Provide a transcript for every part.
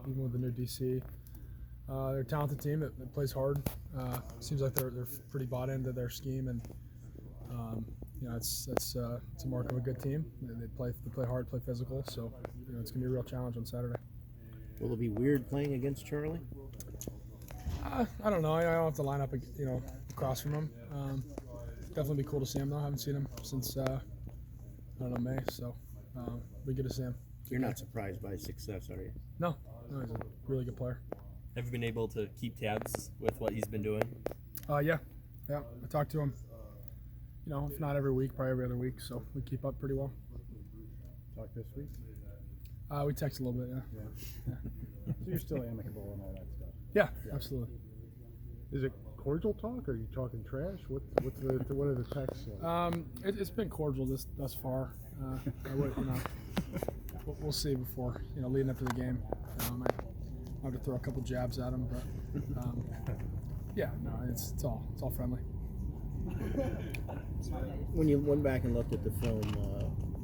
even with the new DC. They're a talented team that plays hard. Seems like they're pretty bought into their scheme, and it's a mark of a good team. They play hard, play physical. So it's gonna be a real challenge on Saturday. Will it be weird playing against Charlie? I don't know. I don't have to line up, across from him. Definitely be cool to see him though. I haven't seen him since I don't know, May. So be good to see him. You're not surprised by his success, are you? No, he's a really good player. Have you been able to keep tabs with what he's been doing? Yeah. I talk to him. If not every week, probably every other week. So we keep up pretty well. Talk this week? We text a little bit, yeah. So you're still amicable and all that stuff? Yeah, absolutely. Is it cordial talk, or are you talking trash? What are the texts like? It's been cordial thus far. We'll see before, leading up to the game. I have to throw a couple jabs at him, but it's all friendly. When you went back and looked at the film,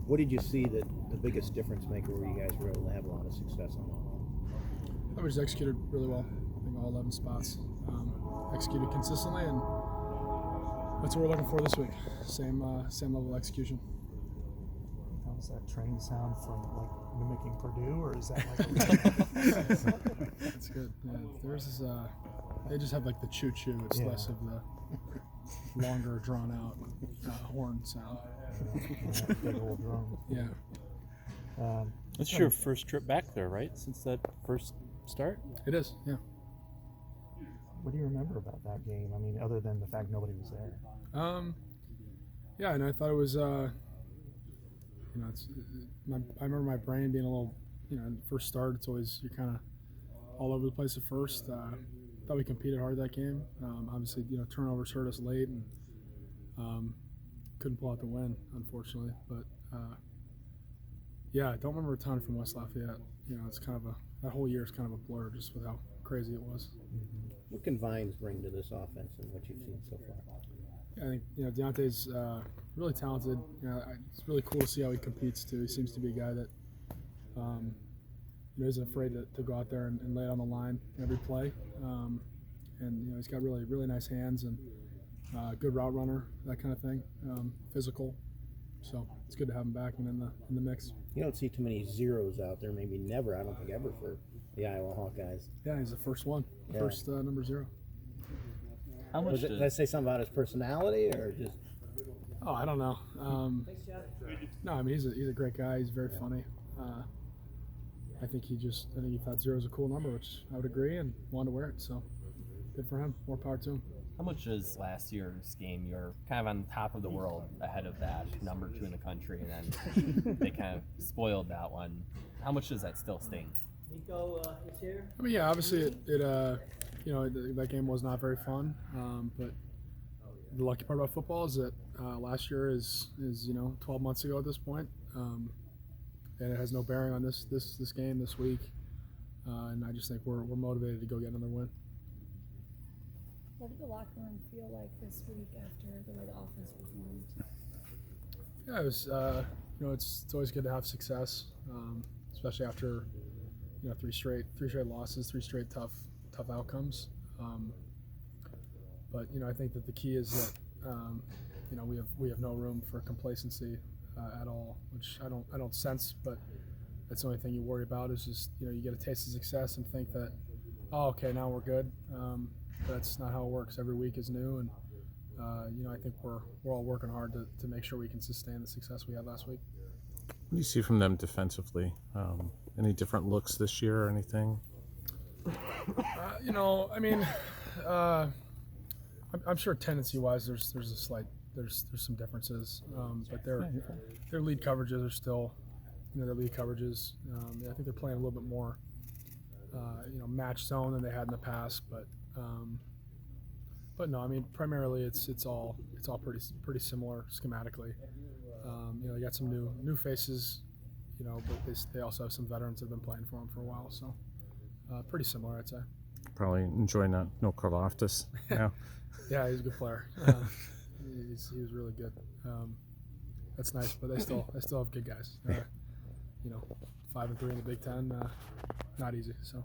what did you see that the biggest difference maker where you guys were able to have a lot of success on that? I was executed really well. I think all 11 spots executed consistently, and that's what we're looking for this week. Same level of execution. How was that train sound from mimicking Purdue, or is that like? That's good. Yeah, theirs is they just have the choo choo. It's less of the longer, drawn out horn sound. Big old drum. Yeah. It's your first trip back there, right? Since that first start? It is. Yeah. What do you remember about that game? I mean, other than the fact nobody was there. Yeah, and I thought it was. I remember my brain being a little. First start, it's always you're kind of all over the place at first. Thought we competed hard that game. Obviously, turnovers hurt us late, and couldn't pull out the win, unfortunately. But I don't remember a ton from West Lafayette. It's kind of that whole year is kind of a blur, just with how crazy it was. Mm-hmm. What can Vines bring to this offense and what you've seen so far? I think Deontay's really talented. It's really cool to see how he competes too. He seems to be a guy that isn't afraid to go out there and lay it on the line every play. And he's got really, really nice hands and good route runner, that kind of thing. Physical. So it's good to have him back and in the mix. You don't see too many zeros out there, maybe never, I don't think ever, for the Iowa Hawkeyes. Yeah, he's the first one, first number 0. How much did I say something about his personality, or just? Oh, I don't know. No, I mean he's a great guy. He's very funny. I think he thought 0 is a cool number, which I would agree, and wanted to wear it. So good for him. More power to him. How much is last year's game? You're kind of on top of the world ahead of that, number 2 in the country, and then they kind of spoiled that one. How much does that still sting? I mean, yeah, obviously that game was not very fun. But the lucky part about football is that last year is 12 months ago at this point, and it has no bearing on this game this week. And I just think we're motivated to go get another win. What did the locker room feel like this week after the way the offense performed? Yeah, it was. It's always good to have success, especially after 3 straight losses, 3 straight tough outcomes. But I think that the key is that we have no room for complacency at all, which I don't sense. But that's the only thing you worry about is just you get a taste of success and think that, oh, okay, now we're good. That's not how it works. Every week is new, and I think we're all working hard to make sure we can sustain the success we had last week. What do you see from them defensively? Any different looks this year or anything? I'm sure tendency-wise, there's some differences, but their lead coverages are still, their lead coverages. I think they're playing a little bit more, match zone than they had in the past, but no, I mean primarily it's all pretty similar schematically. They got some new faces, but they also have some veterans that have been playing for them for a while, so pretty similar, I'd say. Probably enjoying no Karloftis now. Yeah, he's a good player. He was really good. That's nice, but they still have good guys. 5-3 in the Big Ten, not easy. So.